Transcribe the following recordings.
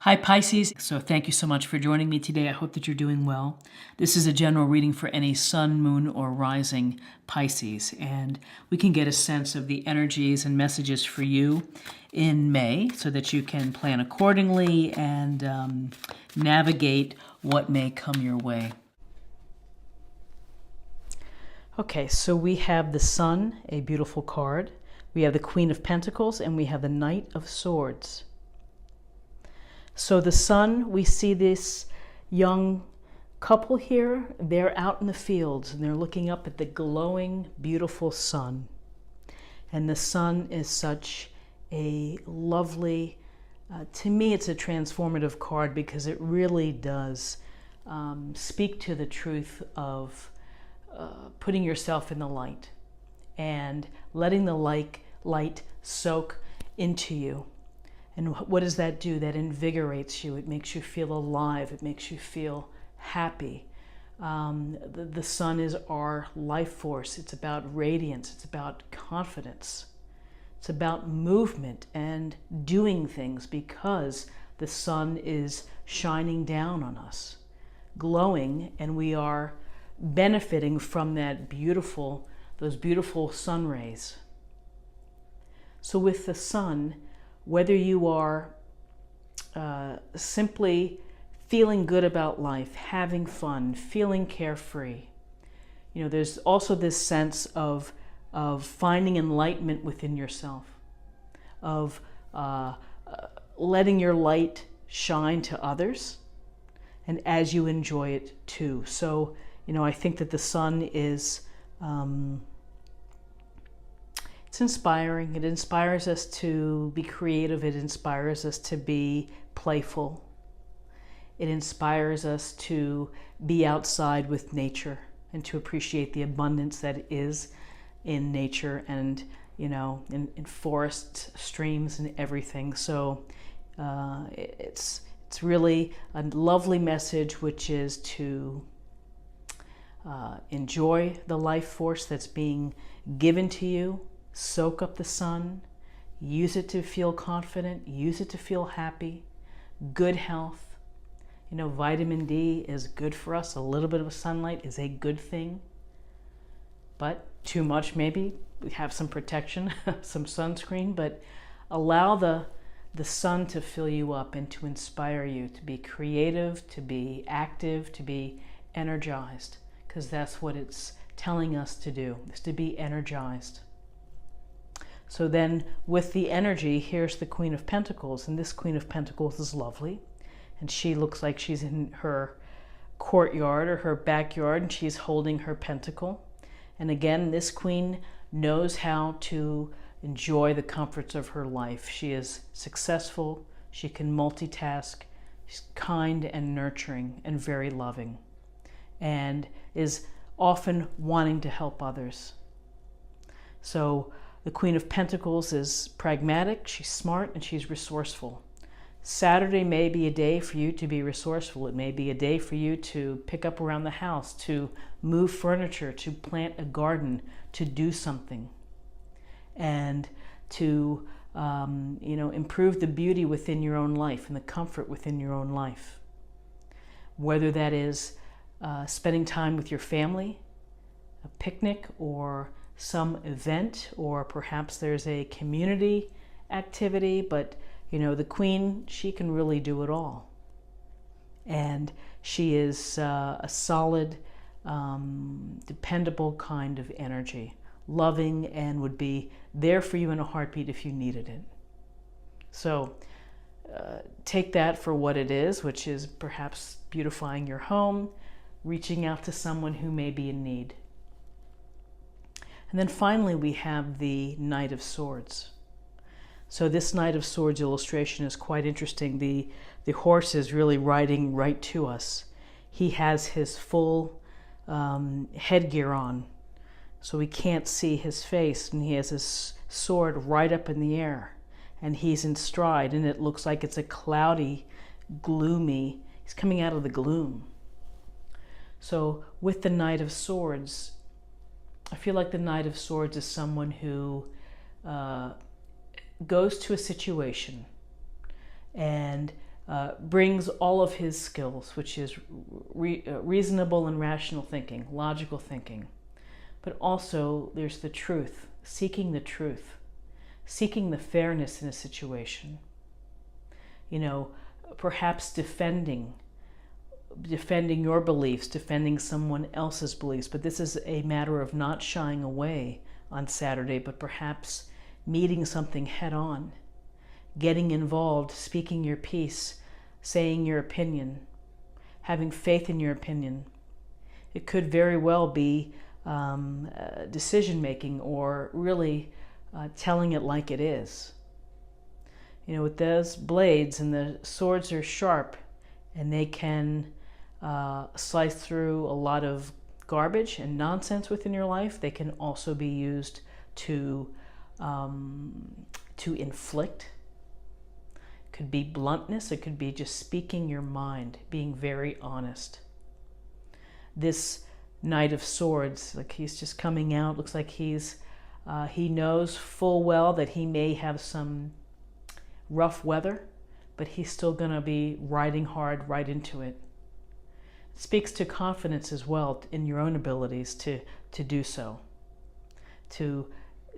Hi Pisces, so thank you so much for joining me today. I hope that you're doing well. This is a general reading for any sun, moon, or rising Pisces, and we can get a sense of the energies and messages for you in May so that you can plan accordingly and navigate what may come your way. Okay, so we have the Sun, a beautiful card. We have the Queen of Pentacles, and we have the Knight of Swords. So the Sun, we see this young couple here. They're out in the fields and they're looking up at the glowing, beautiful sun. And the sun is such a lovely, to me it's a transformative card because it really does speak to the truth of putting yourself in the light and letting the light soak into you. And what does that do? That invigorates you. It makes you feel alive. It makes you feel happy. The sun is our life force. It's about radiance. It's about confidence. It's about movement and doing things because the sun is shining down on us, glowing, and we are benefiting from those beautiful sun rays. So with the sun, whether you are simply feeling good about life, having fun, feeling carefree, there's also this sense of finding enlightenment within yourself, of letting your light shine to others, and as you enjoy it too. So, I think that the sun is it's inspiring. It inspires us to be creative. It inspires us to be playful. It inspires us to be outside with nature and to appreciate the abundance that is in nature and, in forests, streams, and everything. So it's really a lovely message, which is to enjoy the life force that's being given to you. Soak up the sun, use it to feel confident, use it to feel happy, good health. Vitamin D is good for us. A little bit of sunlight is a good thing, but too much maybe. We have some protection, some sunscreen, but allow the sun to fill you up and to inspire you to be creative, to be active, to be energized, because that's what it's telling us to do, is to be energized. So then with the energy, here's the Queen of Pentacles, and this Queen of Pentacles is lovely, and she looks like she's in her courtyard or her backyard, and she's holding her pentacle. And again, this queen knows how to enjoy the comforts of her life. She is successful, she can multitask, she's kind and nurturing and very loving, and is often wanting to help others. So the Queen of Pentacles is pragmatic, she's smart, and she's resourceful. Saturday may be a day for you to be resourceful. It may be a day for you to pick up around the house, to move furniture, to plant a garden, to do something, and to improve the beauty within your own life and the comfort within your own life. Whether that is spending time with your family, a picnic, or some event, or perhaps there's a community activity, but the queen, she can really do it all. And she is a solid, dependable kind of energy, loving, and would be there for you in a heartbeat if you needed it. So take that for what it is, which is perhaps beautifying your home, reaching out to someone who may be in need. And then finally, we have the Knight of Swords. So this Knight of Swords illustration is quite interesting. The horse is really riding right to us. He has his full headgear on, so we can't see his face, and he has his sword right up in the air, and he's in stride, and it looks like it's a cloudy, gloomy, he's coming out of the gloom. So with the Knight of Swords, I feel like the Knight of Swords is someone who goes to a situation and brings all of his skills, which is reasonable and rational thinking, logical thinking. But also there's the truth, seeking the truth, seeking the fairness in a situation. You know, perhaps defending your beliefs, defending someone else's beliefs. But this is a matter of not shying away on Saturday, but perhaps meeting something head on, getting involved, speaking your piece, saying your opinion, having faith in your opinion. It could very well be decision making, or really telling it like it is. You know, with those blades, and the swords are sharp, and they can slice through a lot of garbage and nonsense within your life. They can also be used to inflict. It could be bluntness. It could be just speaking your mind, being very honest. This Knight of Swords, like he's just coming out, looks like he knows full well that he may have some rough weather, but he's still going to be riding hard right into it. It speaks to confidence as well in your own abilities to do so, to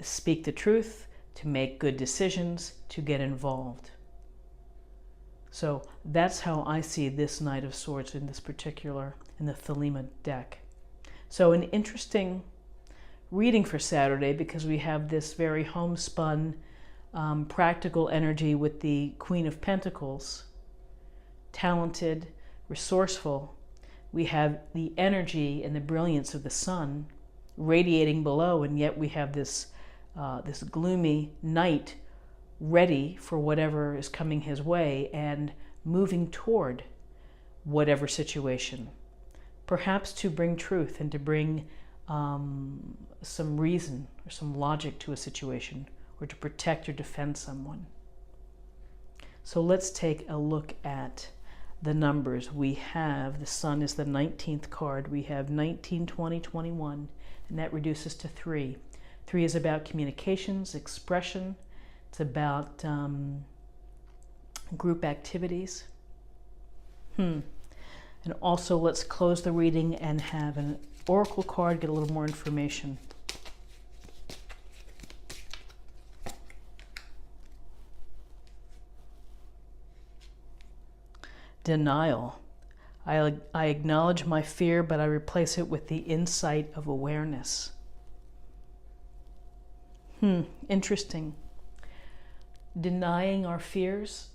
speak the truth, to make good decisions, to get involved. So that's how I see this Knight of Swords in this particular, in the Thelema deck. So an interesting reading for Saturday, because we have this very homespun, practical energy with the Queen of Pentacles, talented, resourceful. We have the energy and the brilliance of the sun radiating below, and yet we have this this gloomy knight ready for whatever is coming his way and moving toward whatever situation, perhaps to bring truth and to bring some reason or some logic to a situation, or to protect or defend someone. So let's take a look at the numbers. We have, the sun is the 19th card. We have 19, 20, 21, and that reduces to 3. 3 is about communications, expression. It's about group activities. And also let's close the reading and have an oracle card, get a little more information. Denial. I acknowledge my fear, but I replace it with the insight of awareness. Interesting. Denying our fears,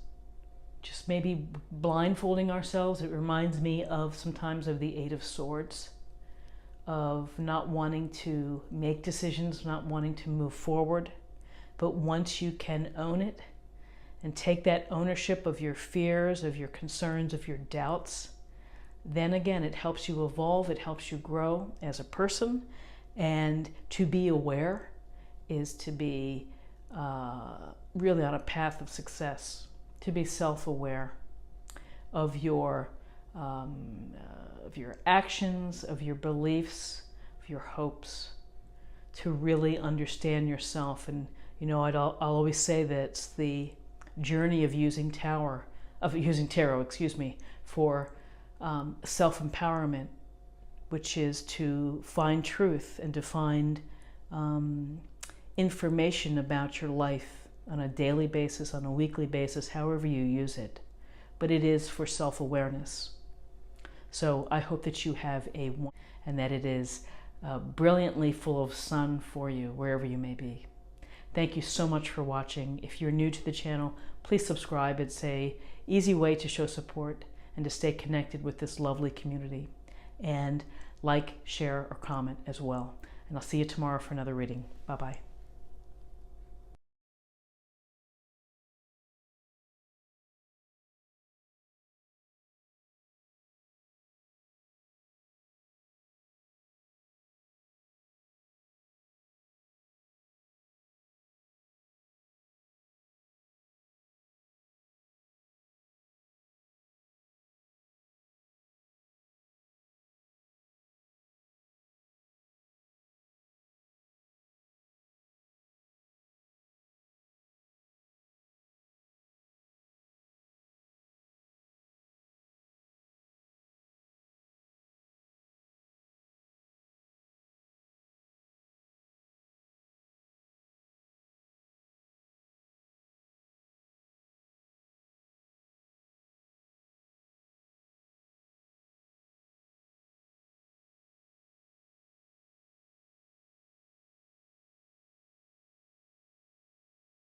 just maybe blindfolding ourselves. It reminds me of sometimes of the Eight of Swords, of not wanting to make decisions, not wanting to move forward. But once you can own it and take that ownership of your fears, of your concerns, of your doubts, then again, it helps you evolve, it helps you grow as a person. And to be aware is to be really on a path of success, to be self-aware of your actions, of your beliefs, of your hopes, to really understand yourself. And you know, I'll always say that it's the journey of using tarot, for self-empowerment, which is to find truth and to find information about your life on a daily basis, on a weekly basis, however you use it. But it is for self-awareness. So I hope that you have and that it is brilliantly full of sun for you, wherever you may be. Thank you so much for watching. If you're new to the channel, please subscribe. It's an easy way to show support and to stay connected with this lovely community. And like, share, or comment as well. And I'll see you tomorrow for another reading. Bye-bye.